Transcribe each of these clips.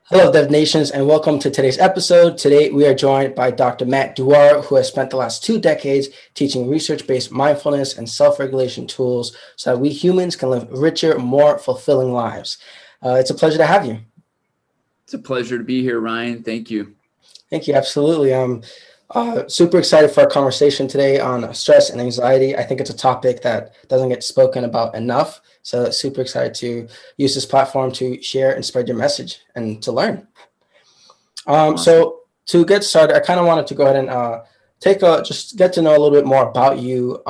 Hello, Dev Nations, and welcome to today's episode. Today, we are joined by Dr. Matt Dewar, who has spent the last 2 decades teaching research-based mindfulness and self-regulation tools so that we humans can live richer, more fulfilling lives. It's a pleasure to have you. It's a pleasure to be here, Ryan. Thank you. Thank you. Absolutely. I'm super excited for our conversation today on stress and anxiety. I think it's a topic that doesn't get spoken about enough. So super excited to use this platform to share and spread your message and to learn. Awesome. So to get started, I kind of wanted to go ahead and just get to know a little bit more about you.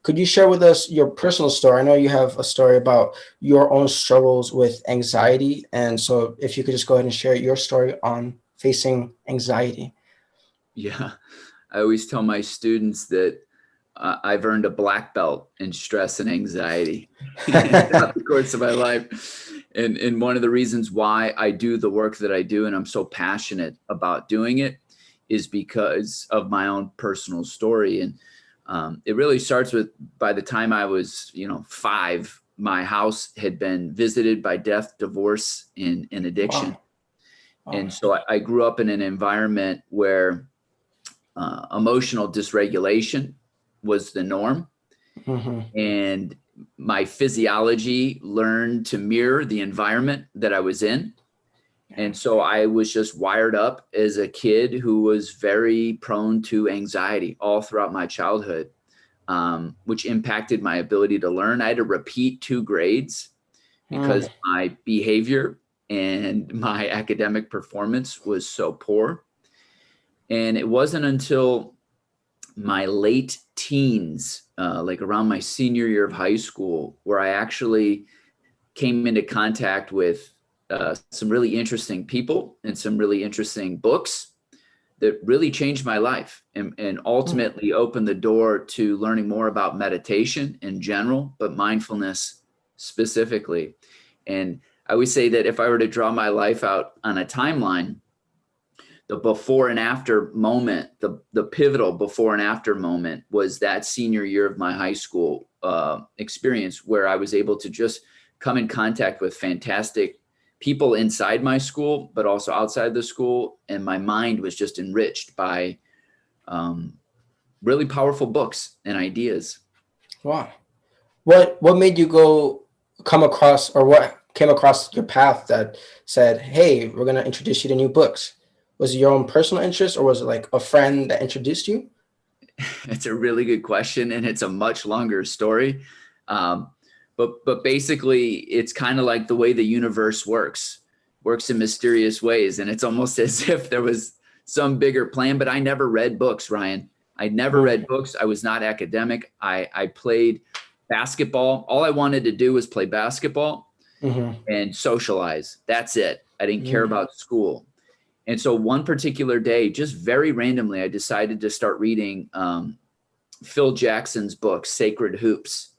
Could you share with us your personal story? I know you have a story about your own struggles with anxiety. And so if you could just go ahead and share your story on facing anxiety. Yeah, I always tell my students that I've earned a black belt in stress and anxiety throughout the course of my life. And one of the reasons why I do the work that I do and I'm so passionate about doing it is because of my own personal story. And it really starts with, by the time I was, 5, my house had been visited by death, divorce, and addiction. Wow. And so I grew up in an environment where emotional dysregulation was the norm. Mm-hmm. And my physiology learned to mirror the environment that I was in. And so I was just wired up as a kid who was very prone to anxiety all throughout my childhood, which impacted my ability to learn. I had to repeat 2 grades because my behavior and my academic performance was so poor. And it wasn't until my late teens, like around my senior year of high school, where I actually came into contact with some really interesting people and some really interesting books that really changed my life and ultimately opened the door to learning more about meditation in general, but mindfulness specifically. And I always say that if I were to draw my life out on a timeline, the before and after moment, the pivotal before and after moment was that senior year of my high school experience, where I was able to just come in contact with fantastic people inside my school, but also outside the school. And my mind was just enriched by really powerful books and ideas. Wow. What made you come across, or what came across your path that said, hey, we're going to introduce you to new books? Was it your own personal interest, or was it like a friend that introduced you? It's a really good question, and it's a much longer story. But basically, it's kind of like the way the universe works in mysterious ways. And it's almost as if there was some bigger plan, but I never read books, Ryan. I never read books. I was not academic. I played basketball. All I wanted to do was play basketball and socialize. That's it. I didn't care about school. And so one particular day, just very randomly, I decided to start reading Phil Jackson's book, Sacred Hoops.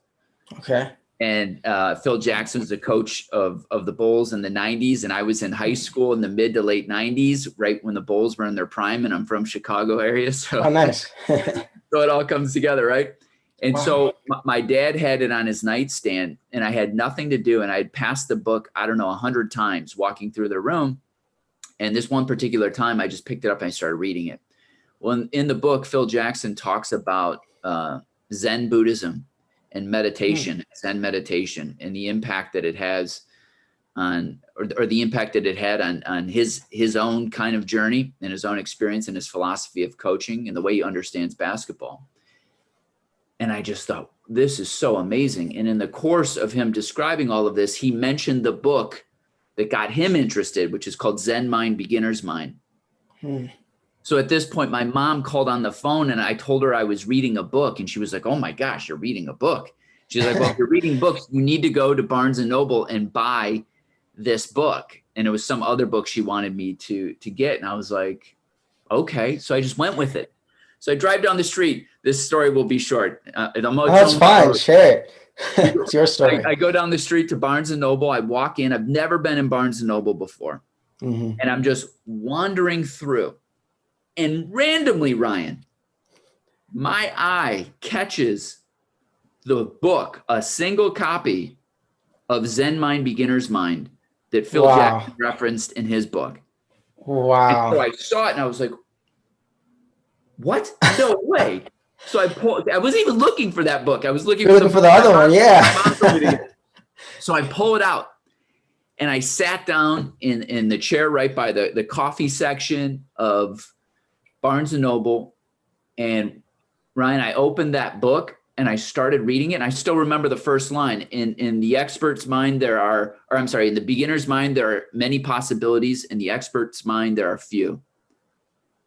Okay. And Phil Jackson's the coach of the Bulls in the 90s. And I was in high school in the mid to late 90s, right when the Bulls were in their prime. And I'm from Chicago area. So, nice. So it all comes together, right? And Wow. So my dad had it on his nightstand and I had nothing to do. And I had passed the book, 100 times walking through the room. And this one particular time, I just picked it up and I started reading it. Well, in the book, Phil Jackson talks about Zen Buddhism and meditation, Zen meditation, and the impact that it has on, or the impact that it had on his own kind of journey and his own experience and his philosophy of coaching and the way he understands basketball. And I just thought, this is so amazing. And in the course of him describing all of this, he mentioned the book that got him interested, which is called Zen Mind, Beginner's Mind. So at this point, my mom called on the phone and I told her I was reading a book. And she was like, oh my gosh, you're reading a book. She's like, well, if you're reading books, you need to go to Barnes and Noble and buy this book. And it was some other book she wanted me to get. And I was like, okay. So I just went with it. So I drive down the street. This story will be short. That's fine. Share it. It's your story. I go down the street to Barnes and Noble. I walk in. I've never been in Barnes and Noble before. And I'm just wandering through. And randomly, Ryan, my eye catches the book, a single copy of Zen Mind, Beginner's Mind that Phil Wow. Jackson referenced in his book. And so Wow. I saw it and I was like, what? No way. So I wasn't even looking for that book. I was looking You're for the looking for book the other one, my mom told me to yeah. get. So I pull it out and I sat down in the chair right by the coffee section of Barnes and Noble. And Ryan, I opened that book and I started reading it. And I still remember the first line. In the expert's mind, in the beginner's mind, there are many possibilities. In the expert's mind, there are few.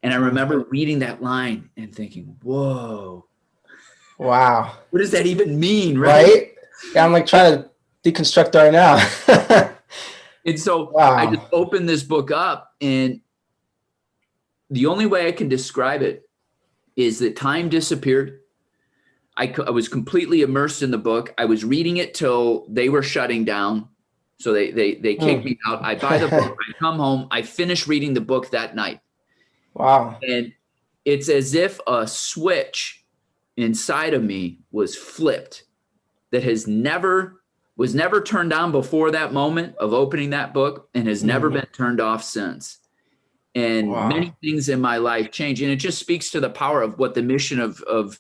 And I remember reading that line and thinking, whoa, Wow. what does that even mean? Right? Yeah, I'm like trying to deconstruct right now. And so I Wow. just opened this book up, and the only way I can describe it is that time disappeared. I was completely immersed in the book. I was reading it till they were shutting down. So they kicked me out. I buy the book, I come home, I finish reading the book that night. Wow. And it's as if a switch inside of me was flipped that was never turned on before that moment of opening that book and has never been turned off since. And Wow. many things in my life change. And it just speaks to the power of what the mission of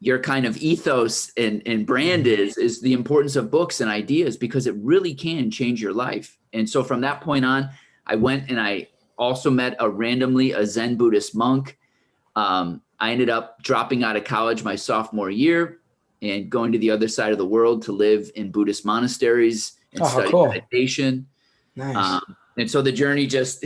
your kind of ethos and brand is the importance of books and ideas, because it really can change your life. And so from that point on, I went and I also met a Zen Buddhist monk. I ended up dropping out of college my sophomore year and going to the other side of the world to live in Buddhist monasteries and Oh, how study cool. meditation. Nice. And so the journey just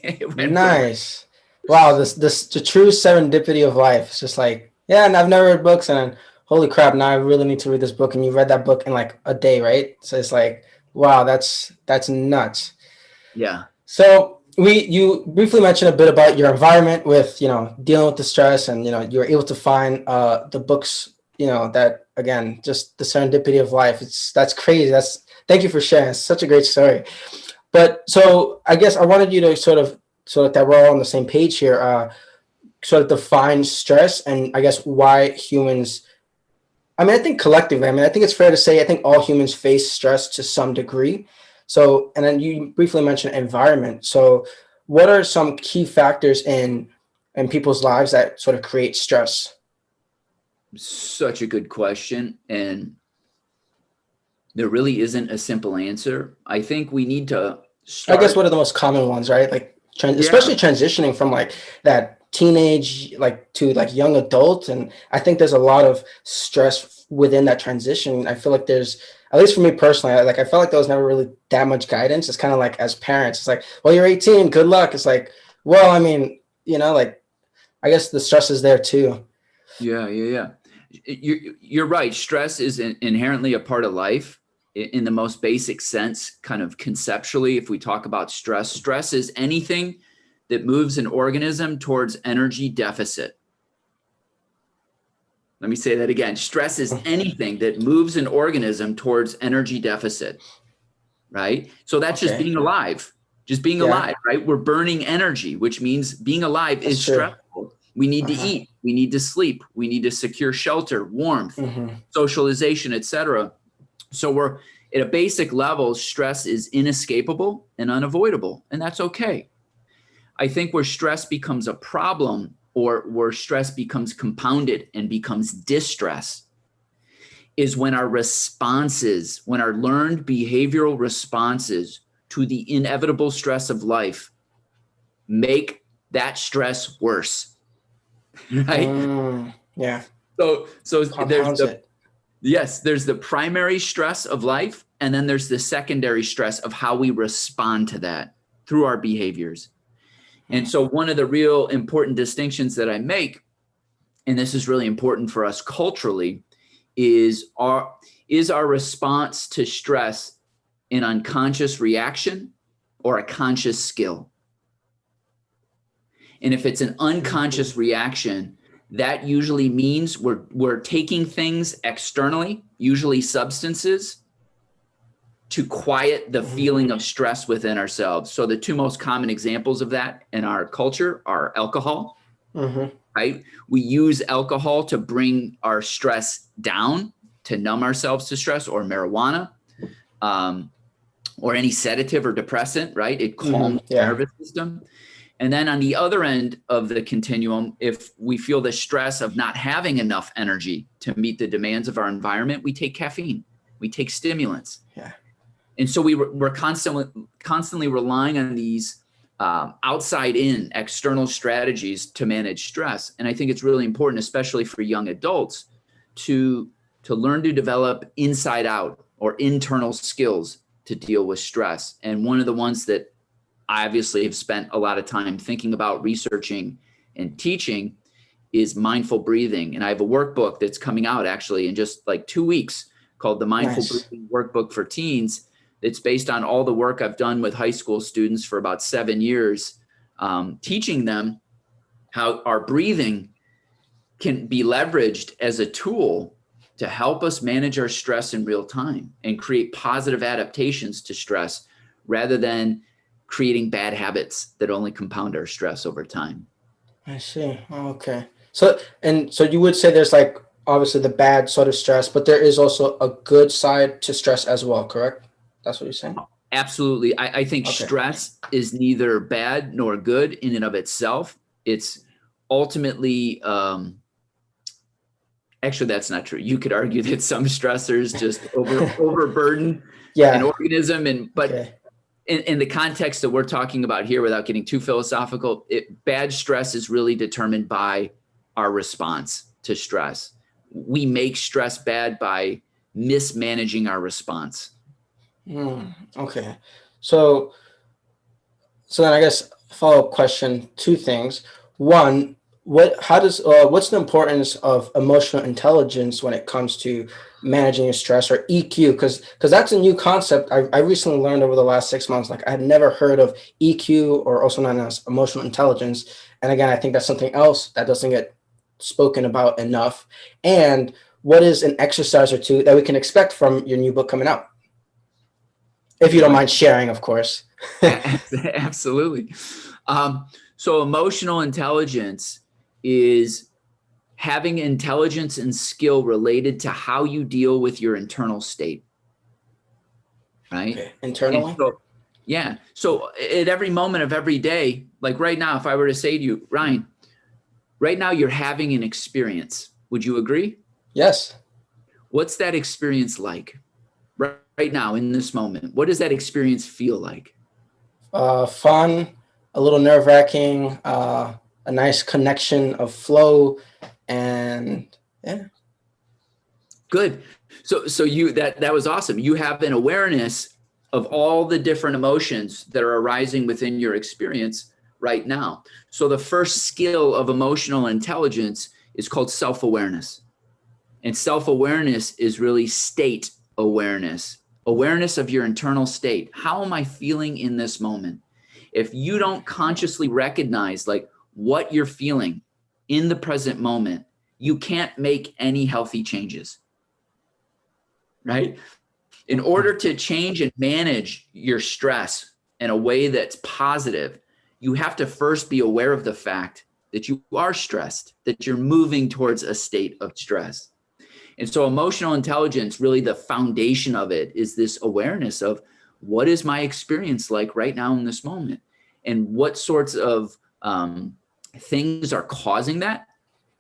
went from Nice. Wow, this the true serendipity of life. It's just like, yeah, and I've never read books, and then, holy crap, now I really need to read this book. And you read that book in like a day, right? So it's like, wow, that's nuts. yeah. So you briefly mentioned a bit about your environment with, dealing with the stress, and you were able to find the books, that, again, just the serendipity of life. That's crazy. Thank you for sharing. It's such a great story. But so I guess I wanted you to sort of, so that we're all on the same page here, sort of define stress, and I guess why humans. I mean, I think collectively, I think it's fair to say, I think all humans face stress to some degree. So, and then you briefly mentioned environment. So, what are some key factors in people's lives that sort of create stress? Such a good question. And there really isn't a simple answer. I think we need to I guess start. what are the most common ones, right? Like, Yeah. especially transitioning from like that teenage like to like young adult, and I think there's a lot of stress within that transition. I feel like there's, at least for me personally, I felt like there was never really that much guidance. It's kind of like, as parents, it's like, well, you're 18, good luck. It's like, well, I mean, like, I guess the stress is there too. Yeah. You're right. Stress is inherently a part of life in the most basic sense, kind of conceptually. If we talk about stress is anything that moves an organism towards energy deficit. Let me say that again. Stress is anything that moves an organism towards energy deficit, right? So that's just Okay. being alive, Yeah, right? We're burning energy, which means being alive that's is true. stressful. We need to Uh-huh. eat, we need to sleep, we need to secure shelter, warmth, Mm-hmm. socialization, etc. So we're at a basic level, stress is inescapable and unavoidable, and that's okay. I think where stress becomes a problem, or where stress becomes compounded and becomes distress, is when when our learned behavioral responses to the inevitable stress of life make that stress worse, right? Yeah, So compounds it. there's the primary stress of life, and then there's the secondary stress of how we respond to that through our behaviors. And so one of the real important distinctions that I make, and this is really important for us culturally, is our response to stress an unconscious reaction or a conscious skill? And if it's an unconscious reaction, that usually means we're taking things externally, usually substances, to quiet the feeling of stress within ourselves. So the two most common examples of that in our culture are alcohol, right? We use alcohol to bring our stress down, to numb ourselves to stress, or marijuana. or any sedative or depressant, right? It Hmm. calms the Yeah. nervous system. And then on the other end of the continuum, if we feel the stress of not having enough energy to meet the demands of our environment, we take caffeine, we take stimulants. Yeah. And so we're constantly relying on these outside in external strategies to manage stress. And I think it's really important, especially for young adults, to learn to develop inside out or internal skills to deal with stress. And one of the ones that I obviously have spent a lot of time thinking about, researching and teaching is mindful breathing. And I have a workbook that's coming out actually in just like 2 weeks called the Mindful Nice. Breathing Workbook for Teens. It's based on all the work I've done with high school students for about 7 years, teaching them how our breathing can be leveraged as a tool to help us manage our stress in real time and create positive adaptations to stress rather than creating bad habits that only compound our stress over time. I see. Okay. So you would say there's like obviously the bad sort of stress, but there is also a good side to stress as well, correct? That's what you're saying? Absolutely. I think Okay. stress is neither bad nor good in and of itself. It's ultimately, actually, that's not true. You could argue that some stressors just overburden an Yeah. organism, but Okay. in the context that we're talking about here, without getting too philosophical, bad stress is really determined by our response to stress. We make stress bad by mismanaging our response. Okay. So so then I guess follow-up question, two things. One, what's the importance of emotional intelligence when it comes to managing your stress, or EQ? Because that's a new concept I recently learned over the last 6 months. Like I had never heard of EQ, or also known as emotional intelligence. And again, I think that's something else that doesn't get spoken about enough. And what is an exercise or two that we can expect from your new book coming out? If you don't Right. mind sharing, of course. Absolutely. So emotional intelligence is having intelligence and skill related to how you deal with your internal state, right? Okay. And Internally? so, yeah. So at every moment of every day, like right now, if I were to say to you, Ryan, right now you're having an experience, would you agree? Yes. What's that experience like right now in this moment? What does that experience feel like? Fun, a little nerve-wracking, a nice connection of flow, and yeah. Good. So you that was awesome. You have an awareness of all the different emotions that are arising within your experience right now. So the first skill of emotional intelligence is called self-awareness. And self-awareness is really state awareness, awareness of your internal state. How am I feeling in this moment? If you don't consciously recognize like what you're feeling in the present moment, you can't make any healthy changes, right? In order to change and manage your stress in a way that's positive, you have to first be aware of the fact that you are stressed, that you're moving towards a state of stress. And so emotional intelligence, really the foundation of it is this awareness of what is my experience like right now in this moment, and what sorts of things are causing that,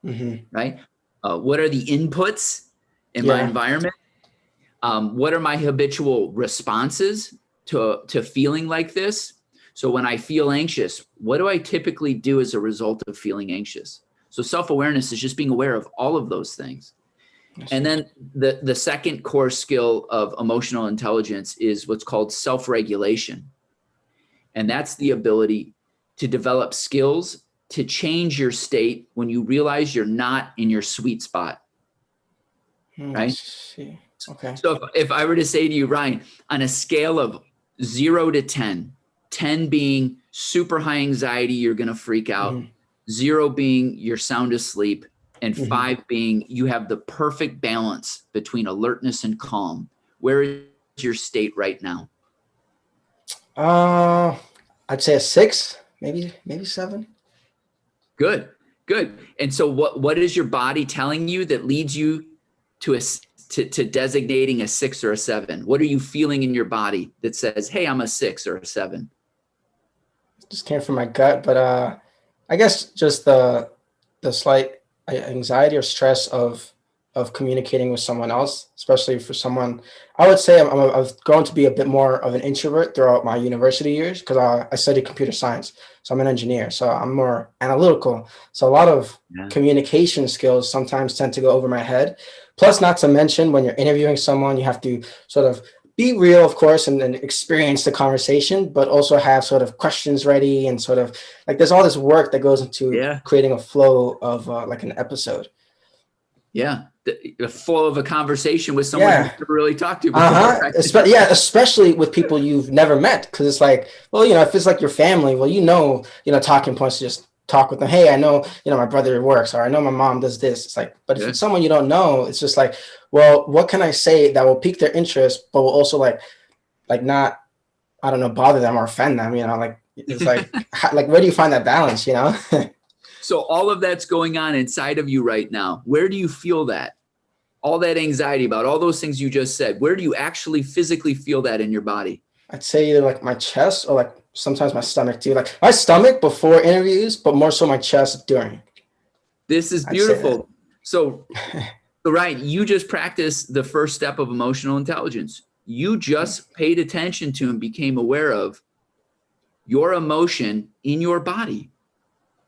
Mm-hmm. right? What are the inputs in my Yeah. environment? What are my habitual responses to feeling like this? So when I feel anxious, what do I typically do as a result of feeling anxious? So self-awareness is just being aware of all of those things. And then the second core skill of emotional intelligence is what's called self-regulation. And that's the ability to develop skills to change your state when you realize you're not in your sweet spot, I right? see. Okay. So if I were to say to you, Ryan, on a scale of 0 to 10, 10 being super high anxiety, you're going to freak out, Mm-hmm. 0 being you're sound asleep, and Mm-hmm. 5 being you have the perfect balance between alertness and calm, where is your state right now? Uh, I'd say a six, maybe seven. Good, good. And so what is your body telling you that leads you to to designating a 6 or a 7? What are you feeling in your body that says, hey, I'm a 6 or a 7? Just came from my gut, but I guess just the slight anxiety or stress of communicating with someone else, especially for someone. I would say I've grown to be a bit more of an introvert throughout my university years because I studied computer science, so I'm an engineer, so I'm more analytical. So a lot of Yeah. communication skills sometimes tend to go over my head. Plus, not to mention when you're interviewing someone, you have to sort of be real, of course, and experience the conversation, but also have sort of questions ready and sort of like there's all this work that goes into Yeah. creating a flow of like an episode. Yeah. The flow of a conversation with someone you've Yeah. never really talked to before. Uh-huh. Right? Yeah, especially with people you've never met. Because it's like, well, if it's like your family, well, talking points to just talk with them. Hey, I know, my brother works, or I know my mom does this. It's like, but if Yeah. it's someone you don't know, it's just like, well, what can I say that will pique their interest, but will also like not, I don't know, bother them or offend them, like it's like, like, where do you find that balance, So all of that's going on inside of you right now. Where do you feel that? All that anxiety about all those things you just said. Where do you actually physically feel that in your body? I'd say either like my chest or like sometimes my stomach too. Like my stomach before interviews, but more so my chest during. This is I'd say that. beautiful. So Ryan, you just practiced the first step of emotional intelligence. You just paid attention to and became aware of your emotion in your body.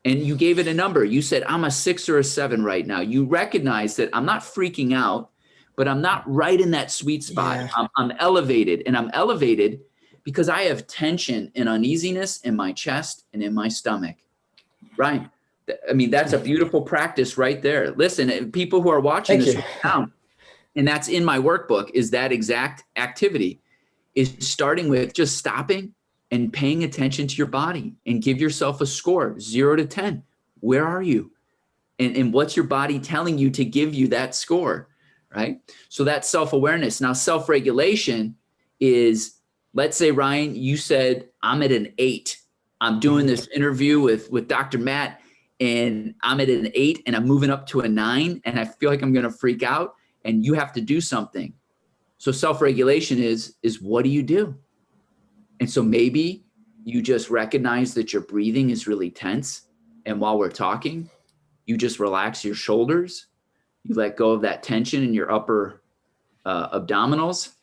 And you gave it a number. You said, I'm a 6 or a 7 right now. You recognize that I'm not freaking out, but I'm not right in that sweet spot. Yeah. I'm elevated, and I'm elevated because I have tension and uneasiness in my chest and in my stomach. Ryan, I mean, that's a beautiful practice right there. Listen, people who are watching Thank this you. right now, and that's in my workbook, is that exact activity, is starting with just stopping and paying attention to your body and give yourself a score, 0 to 10. Where are you? And what's your body telling you to give you that score, right? So that's self-awareness. Now, self-regulation is, let's say, Ryan, you said, I'm at an 8. I'm doing this interview with Dr. Matt, and I'm at an 8 and I'm moving up to a 9 and I feel like I'm going to freak out, and you have to do something. So self-regulation is what do you do? And so maybe you just recognize that your breathing is really tense. And while we're talking, you just relax your shoulders. You let go of that tension in your upper abdominals,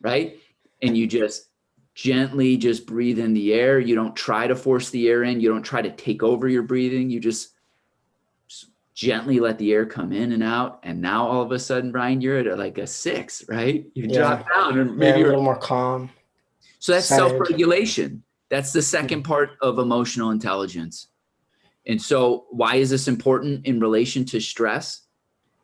right? And you just gently just breathe in the air. You don't try to force the air in. You don't try to take over your breathing. You just gently let the air come in and out. And now all of a sudden, Brian, you're at like a 6, right? You drop down, or maybe a you're little more calm. So that's Centered. self-regulation. That's the second part of emotional intelligence. And so why is this important in relation to stress?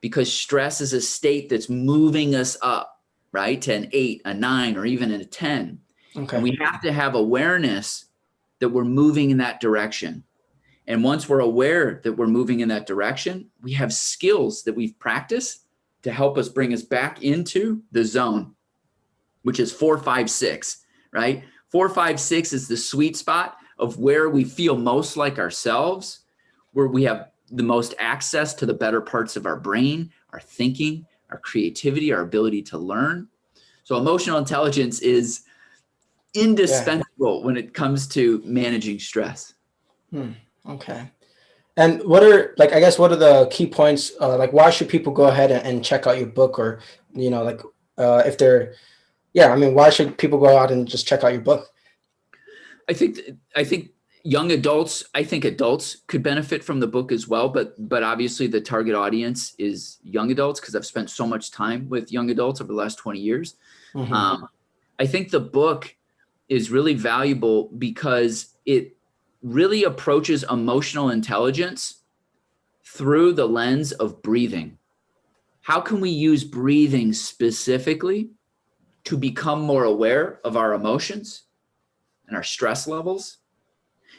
Because stress is a state that's moving us up, right? To an 8, a 9, or even a 10. Okay. And we have to have awareness that we're moving in that direction. And once we're aware that we're moving in that direction, we have skills that we've practiced to help us bring us back into the zone, which is 4, 5, 6, right? 4, 5, 6 is the sweet spot of where we feel most like ourselves, where we have the most access to the better parts of our brain, our thinking, our creativity, our ability to learn. So emotional intelligence is indispensable when it comes to managing stress. Okay. And what are what are the key points? Like, why should people go ahead and check out your book, or if they're, why should people go out and just check out your book? I think young adults, I think adults could benefit from the book as well, but obviously the target audience is young adults because I've spent so much time with young adults over the last 20 years. I think the book is really valuable because it really approaches emotional intelligence through the lens of breathing. How can we use breathing specifically to become more aware of our emotions and our stress levels?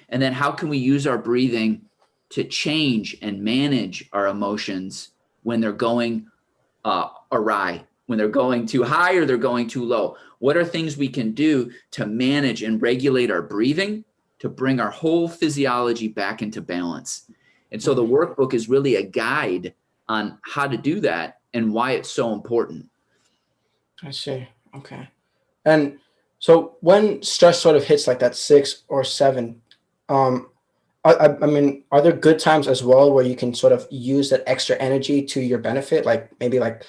And then how can we use our breathing to change and manage our emotions when they're going awry, when they're going too high or they're going too low? What are things we can do to manage and regulate our breathing to bring our whole physiology back into balance? And so the workbook is really a guide on how to do that and why it's so important. I see. Okay. And so when stress sort of hits like that 6 or 7, um, I mean, are there good times as well where you can sort of use that extra energy to your benefit? Like maybe like,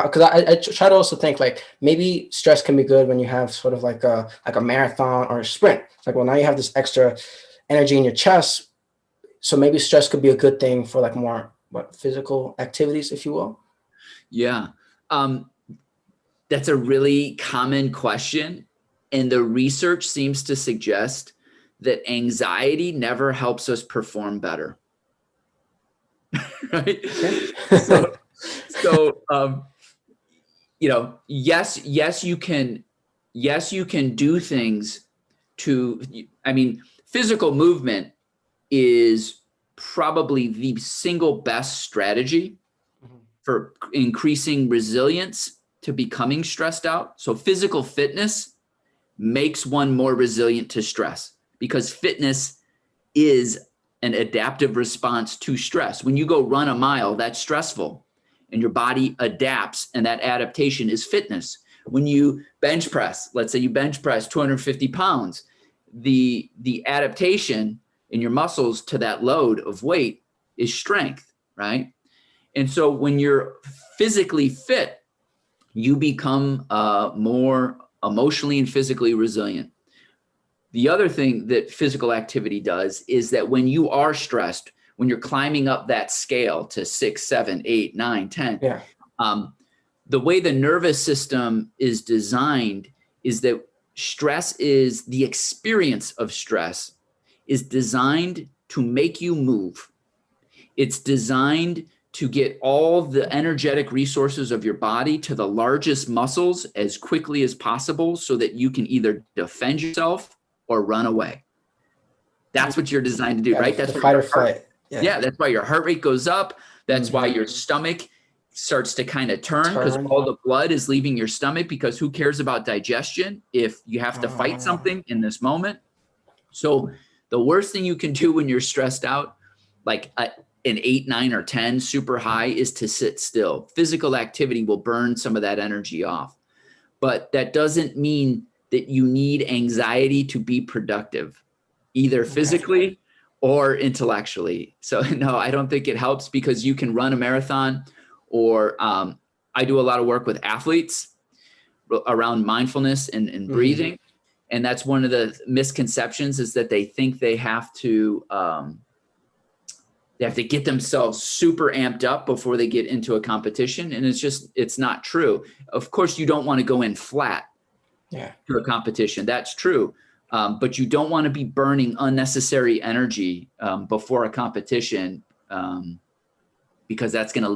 because I try to also think like maybe stress can be good when you have sort of like a marathon or a sprint. It's like, well, now you have this extra energy in your chest, so maybe stress could be a good thing for like more what physical activities, if you will. Yeah. Um, that's a really common question. And the research seems to suggest that anxiety never helps us perform better. Right. Okay. So, yes, you can do things to, I mean, physical movement is probably the single best strategy Mhm. for increasing resilience to becoming stressed out. So physical fitness makes one more resilient to stress because fitness is an adaptive response to stress. When you go run a mile, that's stressful and your body adapts, and that adaptation is fitness. When you bench press, let's say you bench press 250 pounds, the adaptation in your muscles to that load of weight is strength, right? And so when you're physically fit, you become more emotionally and physically resilient. The other thing that physical activity does is that when you are stressed, when you're climbing up that scale to 6, 7, 8, 9, 10, Yeah. um, the way the nervous system is designed is that stress is the experience of stress is designed to make you move. It's designed to get all the energetic resources of your body to the largest muscles as quickly as possible so that you can either defend yourself or run away. That's what you're designed to do, Yeah. right? The That's why fight or flight. Yeah. yeah, that's why your heart rate goes up. That's why Hmm. your stomach starts to kind of turn because Turn. all the blood is leaving your stomach because who cares about digestion if you have to fight Uh, something in this moment? So the worst thing you can do when you're stressed out, like an 8, 9, or 10 super high, is to sit still. Physical activity will burn some of that energy off. But that doesn't mean that you need anxiety to be productive, either okay. physically or intellectually. So no, I don't think it helps because you can run a marathon or I do a lot of work with athletes around mindfulness and Hmm. breathing. And that's one of the misconceptions is that they think they have to get themselves super amped up before they get into a competition. And it's not true. Of course, you don't want to go in flat Yeah. to a competition. That's true. But you don't want to be burning unnecessary energy before a competition because that's going to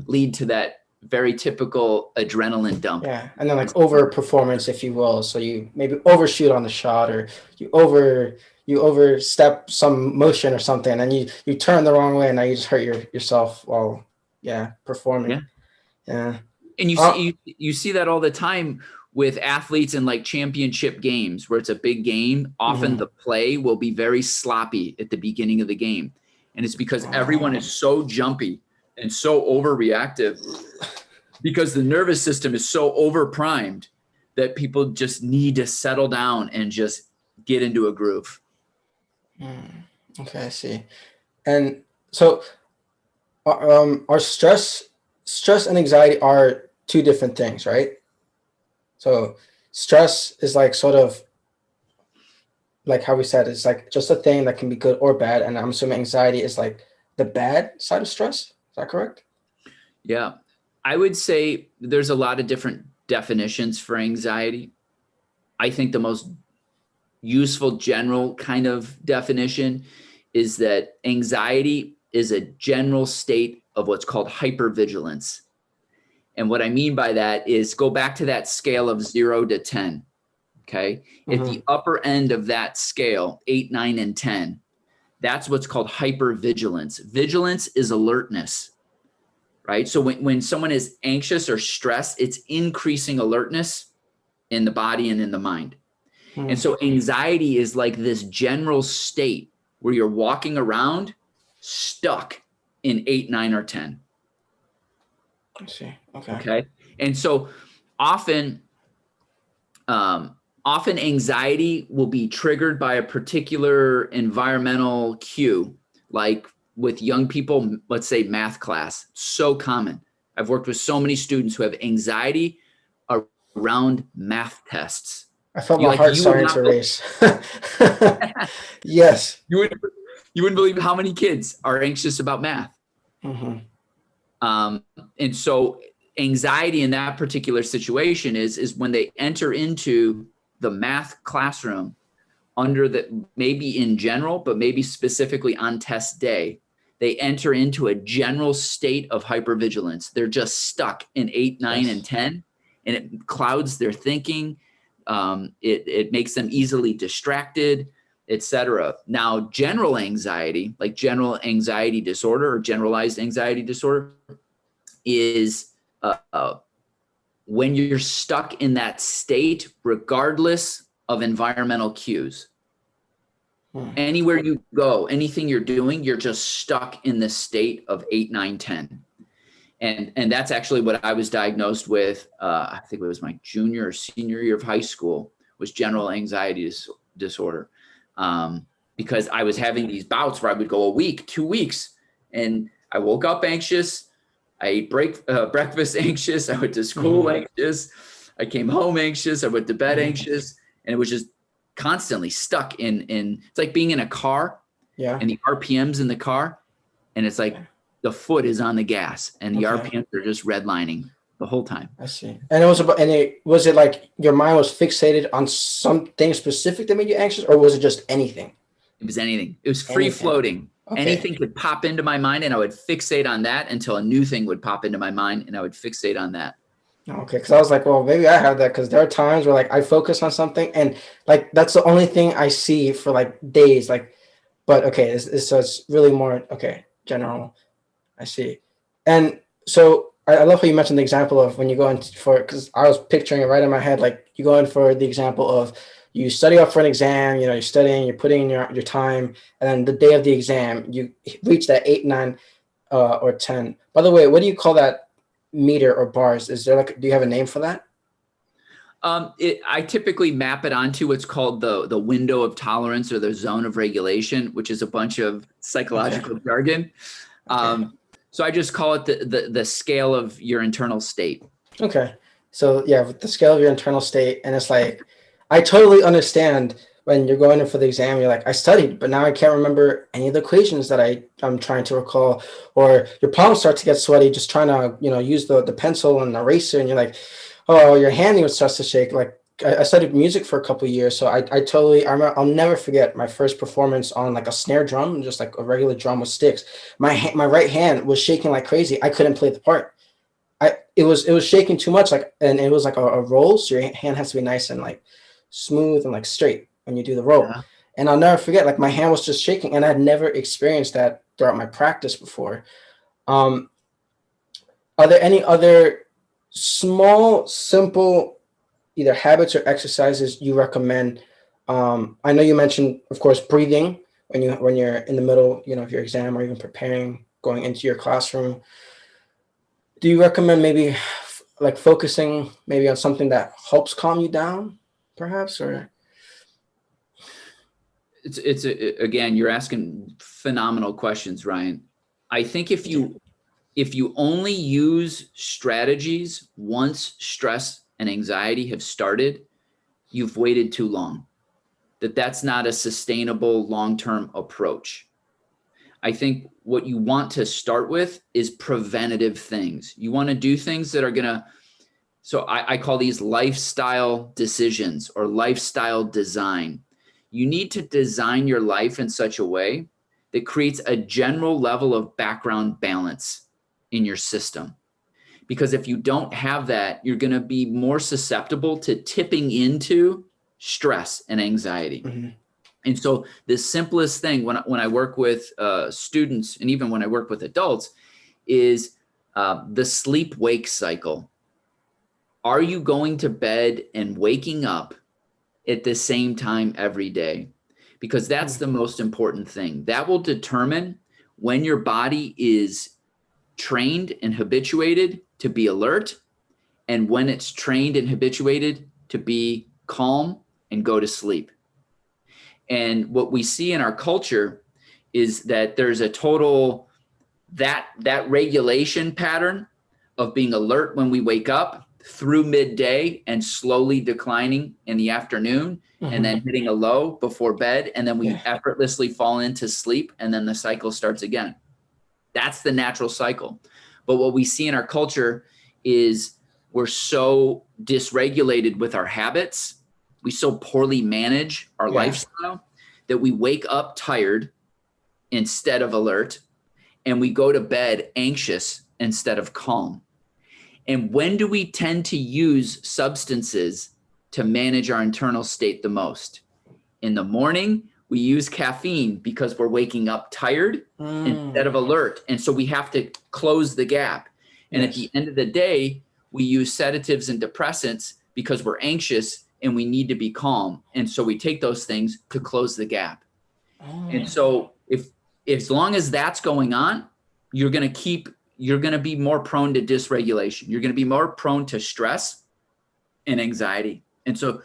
lead to that very typical adrenaline dump. Yeah. And then like over performance, if you will. So you maybe overshoot on the shot, or you overstep some motion or something, and then you turn the wrong way, and now you just hurt yourself while Yeah. performing. Yeah. And Uh, you see that all the time with athletes in like championship games where it's a big game. Often mhm. the play will be very sloppy at the beginning of the game. And it's because everyone Uh, is so jumpy and so overreactive because the nervous system is so overprimed that people just need to settle down and just get into a groove. okay, I see. And so are stress and anxiety are two different things, right? So stress is like sort of like how we said, it's like just a thing that can be good or bad. And I'm assuming anxiety is like the bad side of stress. Is that correct? Yeah. I would say there's a lot of different definitions for anxiety. I think the most useful general kind of definition is that anxiety is a general state of what's called hypervigilance. And what I mean by that is go back to that scale of 0 to 10. Okay. At Mm-hmm. the upper end of that scale, 8, 9, and 10, that's what's called hypervigilance. Vigilance is alertness, right? So when someone is anxious or stressed, it's increasing alertness in the body and in the mind. And Mm. so anxiety is like this general state where you're walking around stuck in 8, 9, or 10. I see. Okay. Okay. And so often, often anxiety will be triggered by a particular environmental cue, like with young people, let's say math class, so common. I've worked with so many students who have anxiety around math tests. I felt You my like heart you would starting not to race. Yes. you would you wouldn't believe how many kids are anxious about math. Hmm. Um, and so anxiety in that particular situation is when they enter into the math classroom under the, maybe in general, but maybe specifically on test day, they enter into a general state of hypervigilance. They're just stuck in 8, 9, and Yes. 10, and it clouds their thinking. It makes them easily distracted, etc. Now, general anxiety, like general anxiety disorder or generalized anxiety disorder, is when you're stuck in that state, regardless of environmental cues. Hmm. Anywhere you go, anything you're doing, you're just stuck in this state of 8, 9, 10. And that's actually what I was diagnosed with. I think it was my junior or senior year of high school, was general anxiety disorder. Because I was having these bouts where I would go a week, 2 weeks, and I woke up anxious. I ate breakfast anxious. I went to school Hmm. anxious. I came home anxious. I went to bed Hmm. anxious, and it was just constantly stuck in. It's like being in a car Yeah. and the RPMs in the car, and it's like Okay. the foot is on the gas and the Okay. RPMs are just redlining the whole time. I see. And it was about, and it was it like your mind was fixated on something specific that made you anxious, or was it just anything? It was anything. It was free Anything. floating. Okay. Anything could pop into my mind and I would fixate on that until a new thing would pop into my mind and I would fixate on that. Okay. Because I was like, well, maybe I have that. Because there are times where like I focus on something and like that's the only thing I see for like days. Like, but okay, so it's really more okay general. I see. And so I love how you mentioned the example of when you go in for, because I was picturing it right in my head, like you go in for the example of you study up for an exam, you know, you're studying, you're putting in your time, and then the day of the exam, you reach that 8, 9, or 10. By the way, what do you call that meter or bars? Is there like, do you have a name for that? I typically map it onto what's called the window of tolerance or the zone of regulation, which is a bunch of Okay. psychological jargon. Okay. So I just call it the scale of your internal state. Okay. So yeah, with the scale of your internal state, and it's like, I totally understand when you're going in for the exam, you're like, I studied, but now I can't remember any of the equations that I'm trying to recall, or your palms start to get sweaty just trying to, you know, use the pencil and eraser, and you're like, oh, your hand even starts to shake. Like I studied music for a couple of years, so I totally, I'll never forget my first performance on like a snare drum, just like a regular drum with sticks. My right hand was shaking like crazy. I couldn't play the part. It was shaking too much, like, and it was like a roll, so your hand has to be nice and like smooth and like straight when you do the roll. Yeah. And I'll never forget, like my hand was just shaking, and I'd never experienced that throughout my practice before. Um, are there any other small, simple, either habits or exercises you recommend? I know you mentioned, of course, breathing when you're in the middle, you know, of your exam or even preparing, going into your classroom. Do you recommend maybe like focusing maybe on something that helps calm you down, perhaps? Or Again, you're asking phenomenal questions, Ryan. I think thank you. if you only use strategies once stress and anxiety have started, you've waited too long. That's not a sustainable long-term approach. I think what you want to start with is preventative things. You want to do things that are going to, so I call these lifestyle decisions or lifestyle design. You need to design your life in such a way that creates a general level of background balance in your system. Because if you don't have that, you're going to be more susceptible to tipping into stress and anxiety. Mhm. And so the simplest thing when I work with students and even when I work with adults is the sleep wake cycle. Are you going to bed and waking up at the same time every day? Because that's Mm. the most important thing. That will determine when your body is trained and habituated to be alert, and when it's trained and habituated to be calm and go to sleep. And what we see in our culture is that there's a total that regulation pattern of being alert when we wake up through midday and slowly declining in the afternoon, and then hitting a low before bed, and then we effortlessly fall into sleep, and then the cycle starts again. That's the natural cycle. But what we see in our culture is we're so dysregulated with our habits. We so poorly manage our lifestyle that we wake up tired instead of alert, and we go to bed anxious instead of calm. And when do we tend to use substances to manage our internal state the most? In the morning, we use caffeine because we're waking up tired instead of alert. And so we have to close the gap. And at the end of the day, we use sedatives and depressants because we're anxious and we need to be calm. And so we take those things to close the gap. And so if as long as that's going on, you're going to be more prone to dysregulation. You're going to be more prone to stress and anxiety. And so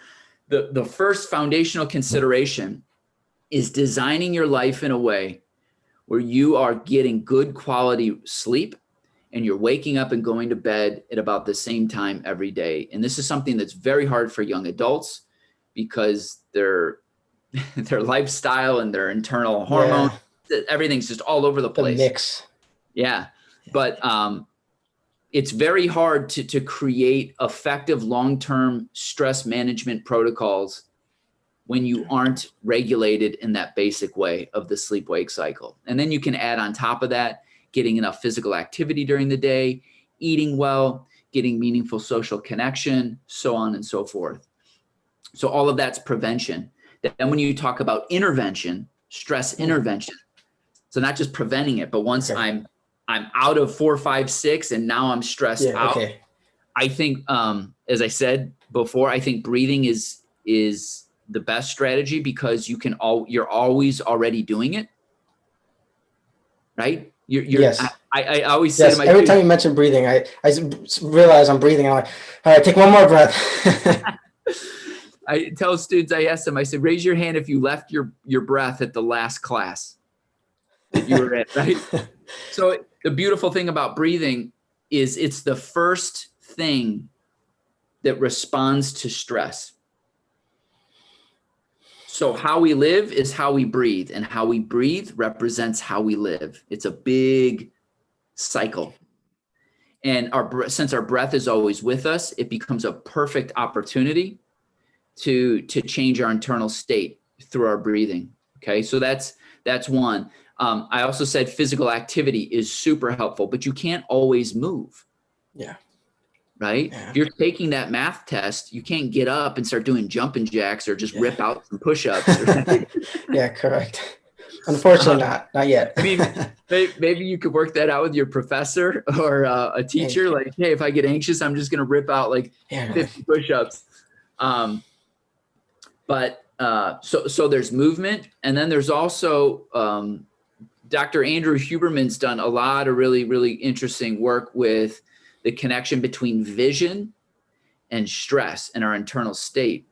the first foundational consideration is designing your life in a way where you are getting good quality sleep and you're waking up and going to bed at about the same time every day. And this is something that's very hard for young adults because their lifestyle and their internal hormones, everything's just all over the place. The mix. Yeah. But it's very hard to create effective long-term stress management protocols when you aren't regulated in that basic way of the sleep-wake cycle. And then you can add on top of that, getting enough physical activity during the day, eating well, getting meaningful social connection, so on and so forth. So all of that's prevention. Then when you talk about intervention, stress intervention, so not just preventing it, but once I'm out of 4, 5, 6, and now I'm stressed out. I think, as I said before, I think breathing is the best strategy because you're always already doing it, right? I always say to my every time you mention breathing, I realize I'm breathing. I'm like, all right, take one more breath. I tell students, I ask them, I said, raise your hand if you left your breath at the last class that you were at, right? So the beautiful thing about breathing is it's the first thing that responds to stress. So how we live is how we breathe, and how we breathe represents how we live. It's a big cycle. And since our breath is always with us, it becomes a perfect opportunity to change our internal state through our breathing. Okay, so that's one. I also said physical activity is super helpful, but you can't always move. Yeah. Right? Yeah. If you're taking that math test, you can't get up and start doing jumping jacks or just rip out some push-ups. Yeah, correct. Unfortunately, not yet. Maybe you could work that out with your professor or a teacher. Like, hey, if I get anxious, I'm just going to rip out like 50 push-ups. So there's movement. And then there's also Dr. Andrew Huberman's done a lot of really, really interesting work with the connection between vision and stress and our internal state,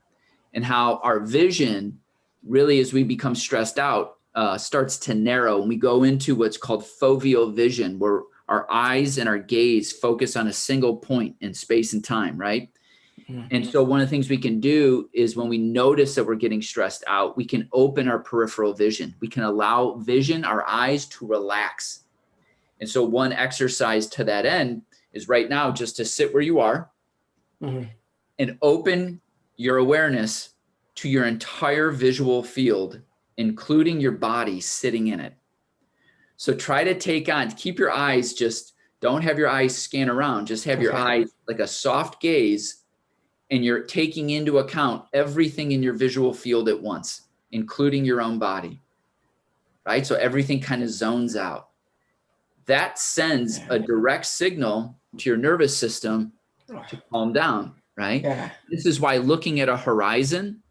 and how our vision really, as we become stressed out, starts to narrow. And we go into what's called foveal vision, where our eyes and our gaze focus on a single point in space and time, right? Mm-hmm. And so one of the things we can do is when we notice that we're getting stressed out, we can open our peripheral vision. We can allow vision, our eyes, to relax. And so one exercise to that end is right now just to sit where you are and open your awareness to your entire visual field, including your body sitting in it. So try to keep your eyes, just don't have your eyes scan around, just have your eyes like a soft gaze, and you're taking into account everything in your visual field at once, including your own body, right? So everything kind of zones out. That sends a direct signal to your nervous system to calm down, right? Yeah. This is why looking at a horizon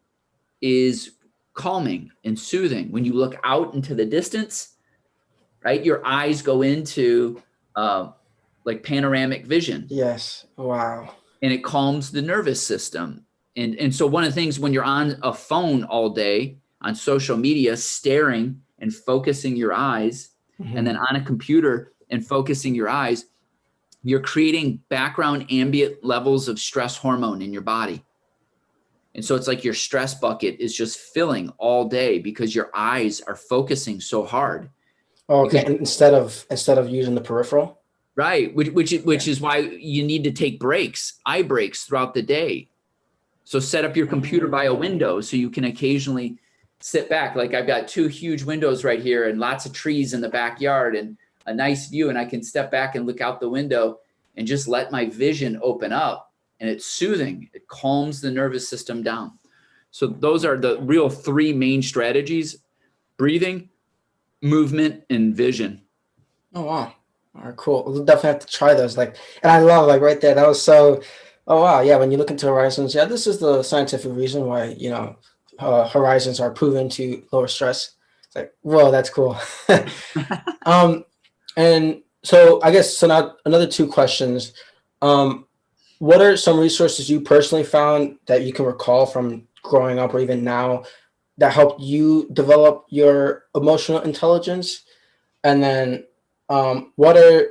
is calming and soothing. When you look out into the distance, right, your eyes go into like panoramic vision, Yes. Wow. and it calms the nervous system. And so one of the things when you're on a phone all day on social media, staring and focusing your eyes, and then Mhm. on a computer and focusing your eyes, you're creating background ambient levels of stress hormone in your body. And so it's like your stress bucket is just filling all day because your eyes are focusing so hard. Okay. Because And instead of using the peripheral. right, which Yeah. is why you need to take breaks, eye breaks throughout the day. So set up your computer by a window so you can occasionally sit back. Like I've got two huge windows right here and lots of trees in the backyard and a nice view, and I can step back and look out the window and just let my vision open up, and it's soothing. It calms the nervous system down. So those are the real three main strategies: breathing, movement, and vision. Oh wow. All right, cool. We'll definitely have to try those. Like, and I love like right there. That was so. Oh wow, yeah. When you look into horizons, yeah, this is the scientific reason why horizons are proven to lower stress. It's like, whoa, that's cool. um, and so I guess so. Now another two questions. Um, what are some resources you personally found that you can recall from growing up or even now that helped you develop your emotional intelligence? And then, um, what are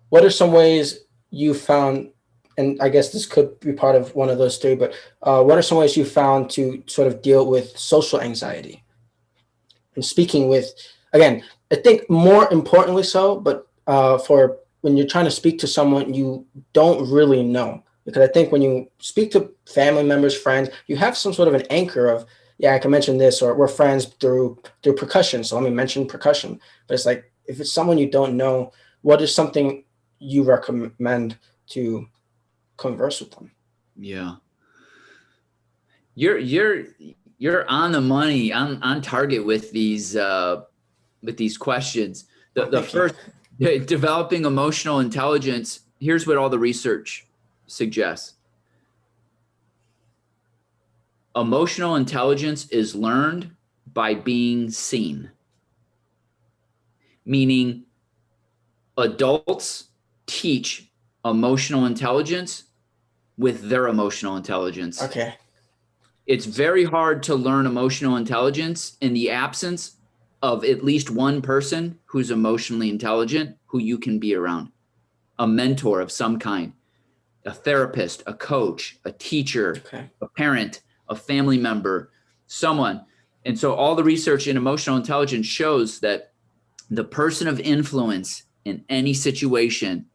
what are some ways you found, and I guess this could be part of one of those three, but what are some ways you found to sort of deal with social anxiety and speaking with, again, I think more importantly so, but for when you're trying to speak to someone you don't really know, because I think when you speak to family members, friends, you have some sort of an anchor of, yeah, I can mention this, or we're friends through percussion, so let me mention percussion. But it's like if it's someone you don't know, what is something you recommend to converse with them? Yeah. You're you're on the money, on target with these questions. Oh, The thank you. first, developing emotional intelligence. Here's what all the research suggests: emotional intelligence is learned by being seen, meaning adults teach emotional intelligence with their emotional intelligence. Okay. It's very hard to learn emotional intelligence in the absence of at least one person who's emotionally intelligent who you can be around, a mentor of some kind, a therapist, a coach, a teacher, Okay. a parent, a family member, someone. And so all the research in emotional intelligence shows that the person of influence in any situation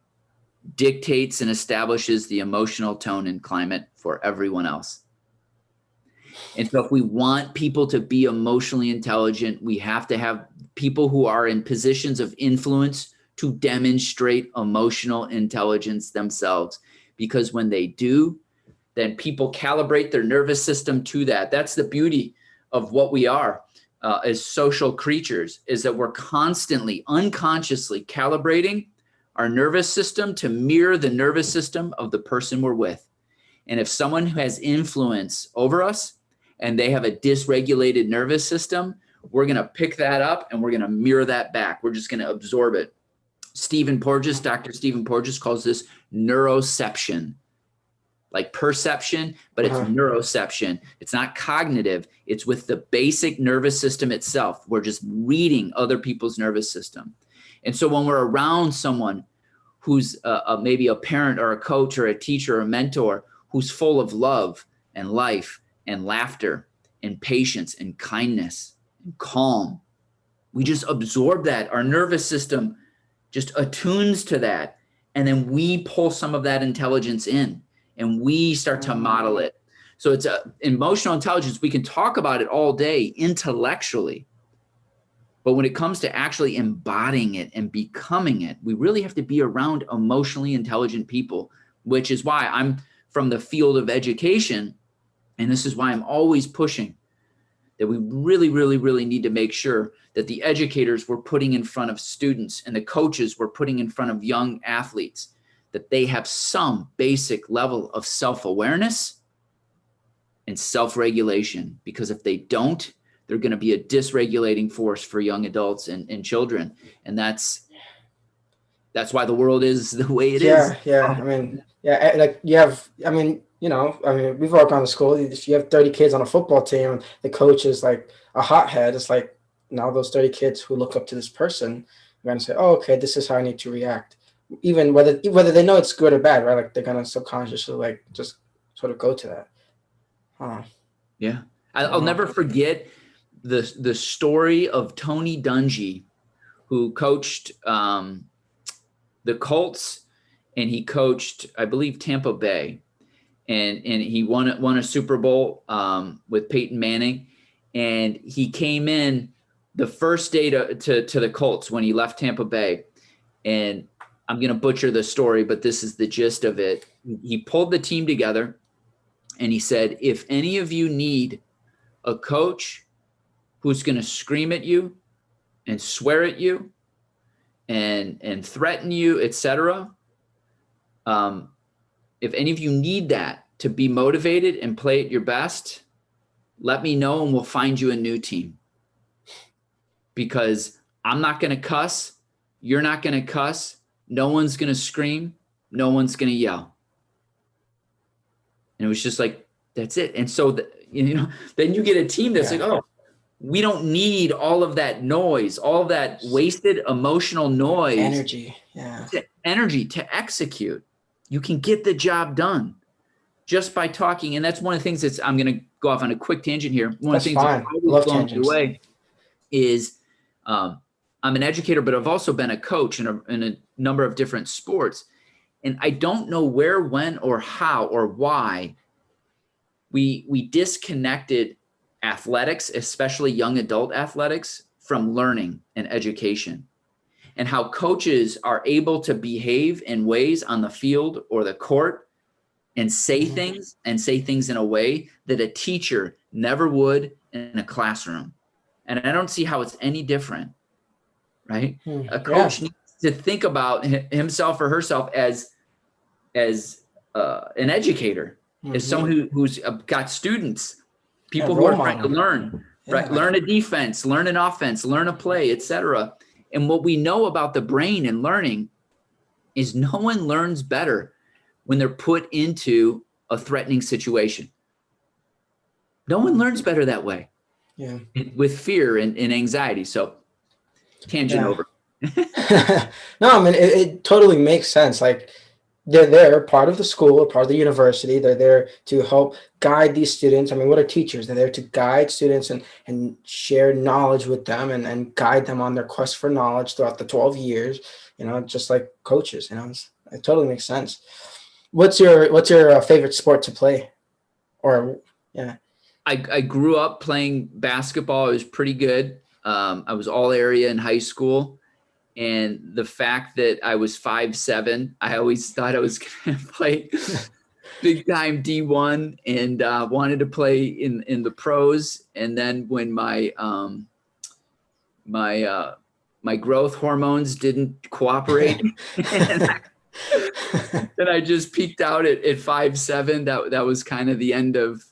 dictates and establishes the emotional tone and climate for everyone else. And so if we want people to be emotionally intelligent, we have to have people who are in positions of influence to demonstrate emotional intelligence themselves. Because when they do, then people calibrate their nervous system to that. That's the beauty of what we are as social creatures, is that we're constantly, unconsciously calibrating our nervous system to mirror the nervous system of the person we're with. And if someone who has influence over us and they have a dysregulated nervous system, we're going to pick that up and we're going to mirror that back. We're just going to absorb it. Dr. Stephen Porges calls this neuroception, like perception, but it's Uh-huh. neuroception. It's not cognitive. It's with the basic nervous system itself. We're just reading other people's nervous system. And so when we're around someone who's maybe a parent or a coach or a teacher or a mentor who's full of love and life and laughter and patience and kindness and calm, we just absorb that. Our nervous system just attunes to that. And then we pull some of that intelligence in and we start to model it. So it's emotional intelligence. We can talk about it all day intellectually, but when it comes to actually embodying it and becoming it, we really have to be around emotionally intelligent people, which is why I'm from the field of education. And this is why I'm always pushing that we really, really, really need to make sure that the educators we're putting in front of students and the coaches we're putting in front of young athletes, that they have some basic level of self-awareness and self-regulation. Because if they don't, they're going to be a dysregulating force for young adults and children. And that's That's why the world is the way it is. Yeah, yeah. I mean, yeah, like you have, I mean, we've all gone to school. If you have 30 kids on a football team and the coach is like a hothead, it's like now those 30 kids who look up to this person are gonna say, oh, okay, this is how I need to react. Even whether they know it's good or bad, right? Like they're gonna subconsciously like just sort of go to that. Huh. Yeah. I'll Wow. never forget the story of Tony Dungy, who coached the Colts, and he coached, I believe, Tampa Bay, and he won a Super Bowl with Peyton Manning, and he came in the first day to the Colts when he left Tampa Bay, and I'm going to butcher the story, but this is the gist of it. He pulled the team together, and he said, if any of you need a coach who's going to scream at you and swear at you and threaten you, etc. If any of you need that to be motivated and play at your best, let me know and we'll find you a new team. Because I'm not going to cuss. You're not going to cuss. No one's going to scream. No one's going to yell. And it was just like, that's it. And so, then you get a team that's like, oh, we don't need all of that noise, all of that wasted emotional noise. Energy to execute. You can get the job done just by talking. And that's one of the things I'm going to go off on a quick tangent here. One of the things that always blows me away is I'm an educator, but I've also been a coach in a number of different sports. And I don't know where, when, or how, or why we disconnected athletics, especially young adult athletics, from learning and education, and how coaches are able to behave in ways on the field or the court and say things in a way that a teacher never would in a classroom. And I don't see how it's any different, right? A coach needs to think about himself or herself as an educator, as someone who's got students, people who are trying to learn, right? Learn a defense, learn an offense, learn a play, etc. And what we know about the brain and learning is no one learns better when they're put into a threatening situation. No one learns better that way. Yeah. With fear and anxiety. So tangent over. No, I mean, it totally makes sense. Like, they're part of the school, part of the university. They're there to help guide these students. I mean, what are teachers? They're there to guide students and share knowledge with them and guide them on their quest for knowledge throughout the 12 years, just like coaches, it totally makes sense. What's your favorite sport to play? Or, yeah. I grew up playing basketball. I was pretty good. I was all area in high school. And the fact that I was 5'7", I always thought I was going to play big time D1 and wanted to play in the pros. And then when my growth hormones didn't cooperate, then I just peaked out at 5'7". That was kind of the end of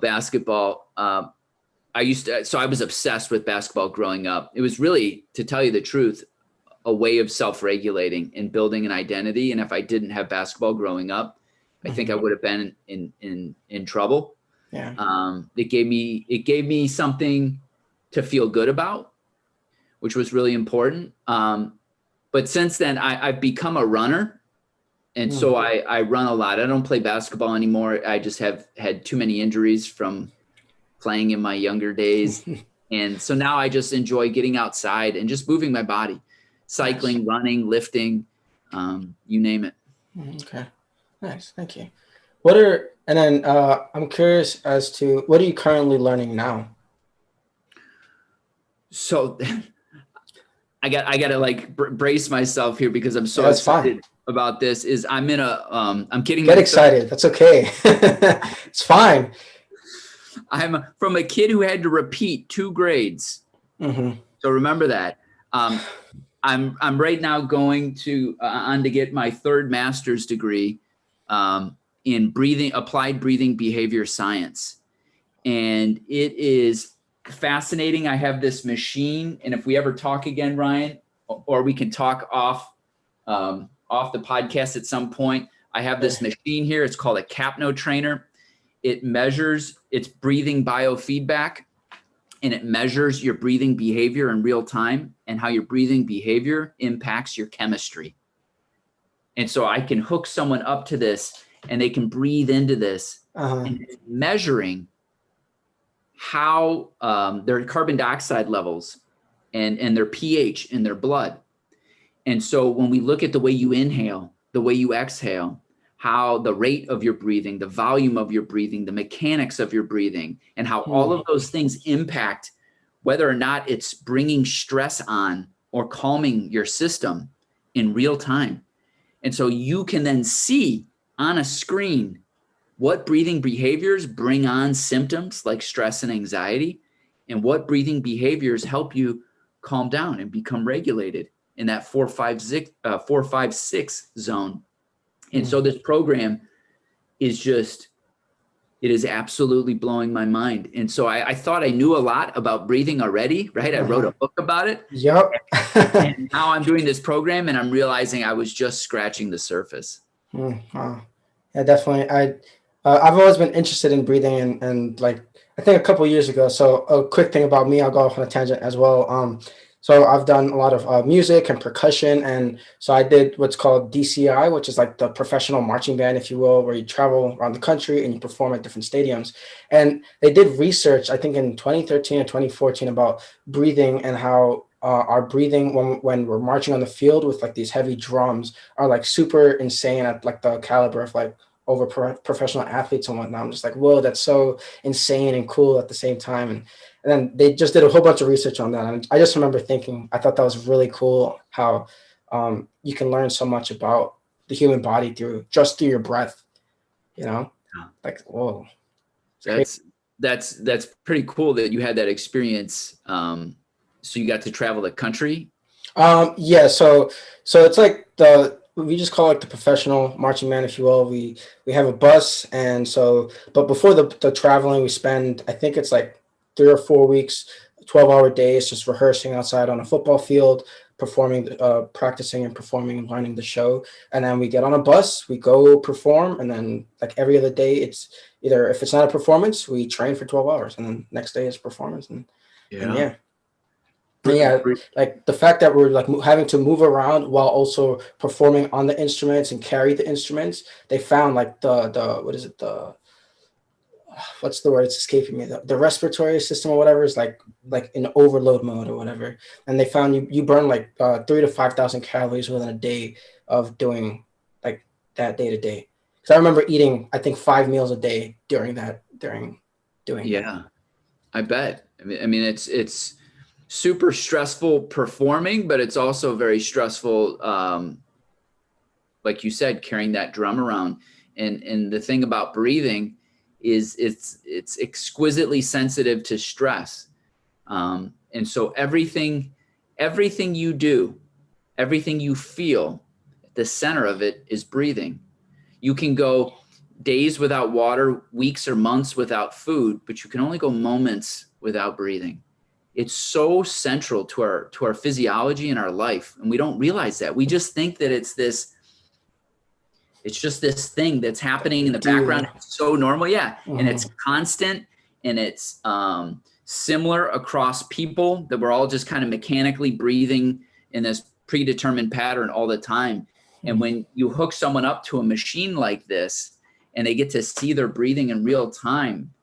basketball. So I was obsessed with basketball growing up. It was really, to tell you the truth, a way of self-regulating and building an identity. And if I didn't have basketball growing up, I think I would have been in trouble. Yeah. It gave me something to feel good about, which was really important. But since then I've become a runner. And so I run a lot. I don't play basketball anymore. I just have had too many injuries from playing in my younger days. And so now I just enjoy getting outside and just moving my body, cycling, running, lifting, you name it. Okay. Nice. Thank you. I'm curious as to what are you currently learning now? So I got to like brace myself here because I'm so excited about this. I'm kidding. Get excited. That's okay. It's fine. I'm from a kid who had to repeat 2 grades. So remember that. I'm right now going to on to get my 3rd master's degree in applied breathing behavior science. And it is fascinating. I have this machine, and if we ever talk again, Ryan, or we can talk off the podcast at some point. I have this machine here. It's called a Capno trainer. It measures its breathing biofeedback, and it measures your breathing behavior in real time and how your breathing behavior impacts your chemistry. And so I can hook someone up to this and they can breathe into this and it's measuring how their carbon dioxide levels and their pH in their blood. And so when we look at the way you inhale, the way you exhale, how the rate of your breathing, the volume of your breathing, the mechanics of your breathing, and how all of those things impact whether or not it's bringing stress on or calming your system in real time. And so you can then see on a screen what breathing behaviors bring on symptoms like stress and anxiety, and what breathing behaviors help you calm down and become regulated in that 4-5-6 zone. And so this program is just, it is absolutely blowing my mind. And so I thought I knew a lot about breathing already, right? I wrote a book about it. Yep. And now I'm doing this program and I'm realizing I was just scratching the surface. Wow. Yeah, definitely. I've always been interested in breathing and like, I think a couple of years ago. So a quick thing about me, I'll go off on a tangent as well. So I've done a lot of music and percussion. And so I did what's called DCI, which is like the professional marching band, if you will, where you travel around the country and you perform at different stadiums. And they did research, I think in 2013 or 2014, about breathing and how our breathing when we're marching on the field with like these heavy drums are like super insane at like the caliber of like over professional athletes and whatnot. I'm just like, whoa, that's so insane and cool at the same time. And then they just did a whole bunch of research on that. And I just remember thinking, I thought that was really cool how you can learn so much about the human body through your breath, you know, like, whoa. That's pretty cool that you had that experience. So you got to travel the country. Yeah. So it's like we just call it the professional marching band, if you will. We have a bus. And so, but before the traveling, we spend, I think it's like 3 or 4 weeks, 12-hour days, just rehearsing outside on a football field, performing, practicing and performing and learning the show. And then we get on a bus, we go perform. And then like every other day, it's either, if it's not a performance, we train for 12 hours and then next day is performance. And yeah. Yeah, like the fact that we're like having to move around while also performing on the instruments and carry the instruments, they found like the what is it, what's the word, it's escaping me, the respiratory system or whatever is like in overload mode or whatever. And they found you burn like 3,000 to 5,000 calories within a day of doing like that day to day. Because I remember eating, I think 5 meals a day during doing that. I bet. I mean it's super stressful performing, but it's also very stressful, like you said, carrying that drum around. And the thing about breathing is it's exquisitely sensitive to stress. And so everything you do, everything you feel, the center of it is breathing. You can go days without water, weeks or months without food, but you can only go moments without breathing. It's so central to our physiology and our life. And we don't realize that. We just think that it's just this thing that's happening in the background. It's so normal. Yeah. And it's constant and it's similar across people, that we're all just kind of mechanically breathing in this predetermined pattern all the time. And when you hook someone up to a machine like this and they get to see their breathing in real time,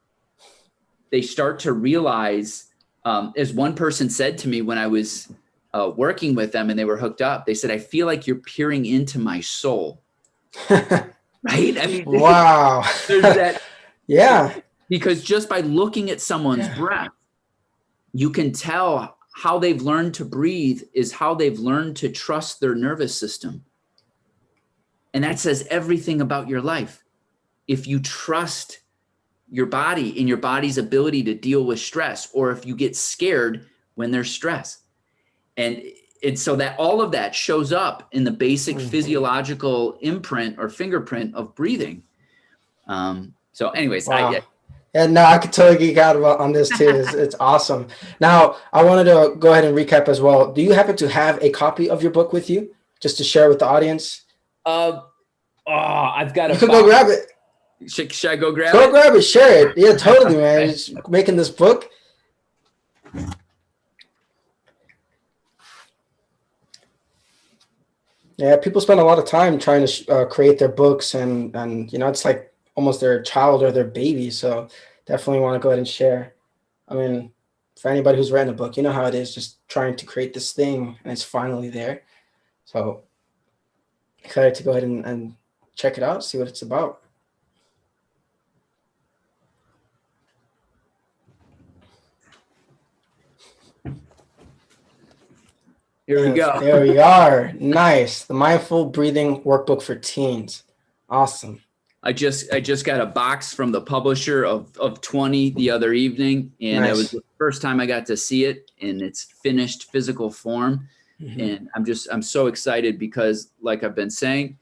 they start to realize, as one person said to me when I was working with them and they were hooked up, they said, I feel like you're peering into my soul. Right? I mean, wow. There's that. Yeah. Because just by looking at someone's breath, you can tell how they've learned to breathe is how they've learned to trust their nervous system. And that says everything about your life. If you trust your body and your body's ability to deal with stress, or if you get scared when there's stress. And so that all of that shows up in the basic physiological imprint or fingerprint of breathing. So anyways, wow. And no, I could totally geek out about on this too. It's awesome. Now, I wanted to go ahead and recap as well. Do you happen to have a copy of your book with you, just to share with the audience? Uh, I've got You a could go box. grab it. Should I go grab Go it? grab it. Share it. Yeah, totally, man. Okay. Just making this book. Yeah, people spend a lot of time trying to create their books, and it's like almost their child or their baby. So definitely want to go ahead and share. I mean, for anybody who's written a book, you know how it is, just trying to create this thing, and it's finally there. So excited to go ahead and check it out, see what it's about. Here we Yes, go. there we are. Nice. The Mindful Breathing Workbook for Teens. Awesome. I just got a box from the publisher of 20 the other evening, and it was Nice. the first time I got to see it in its finished physical form. Mhm. And I'm so excited because, like I've been saying,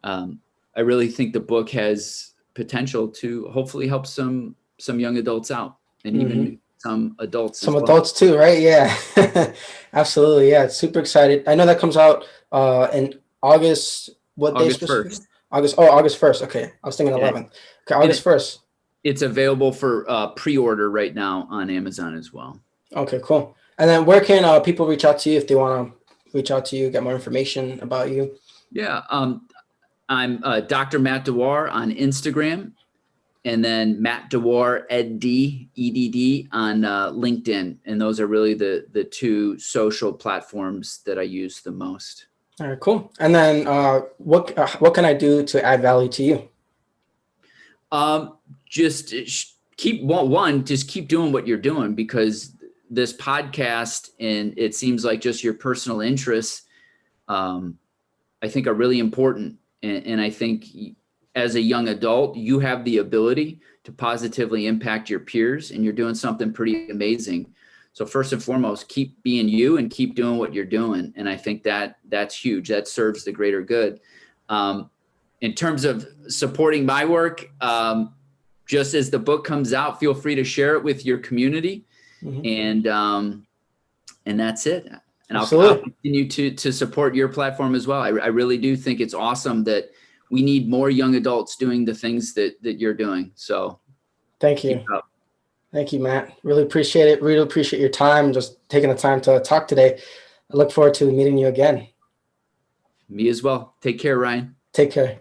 I really think the book has potential to hopefully help some young adults out, and Mhm. even some adults Some as well. adults too, right? Yeah. Absolutely. Yeah. Super excited. I know that comes out in August. What day August specifically? 1st. August. Oh, August 1st. Okay. I was thinking Yeah. 11th. Okay. And August 1st. it's available for pre-order right now on Amazon as well. Okay, cool. And then where can people reach out to you if they want to reach out to you, get more information about you? Yeah. I'm Dr. Matt Dewar on Instagram, and then Matt Dewar EDD on LinkedIn. And those are really the two social platforms that I use the most. All right, cool. And then what can I do to add value to you? Just just keep doing what you're doing, because this podcast, and it seems like just your personal interests, I think are really important. And I think as a young adult, you have the ability to positively impact your peers, and you're doing something pretty amazing. So first and foremost, keep being you and keep doing what you're doing. And I think that's huge. That serves the greater good. In terms of supporting my work, just as the book comes out, feel free to share it with your community, Mm-hmm. and that's it. And I'll Absolutely. continue to support your platform as well. I really do think it's awesome that we need more young adults doing the things that you're doing. So Thank keep you. it up. Thank you, Matt. Really appreciate it. Really appreciate your time, just taking the time to talk today. I look forward to meeting you again. Me as well. Take care, Ryan. Take care.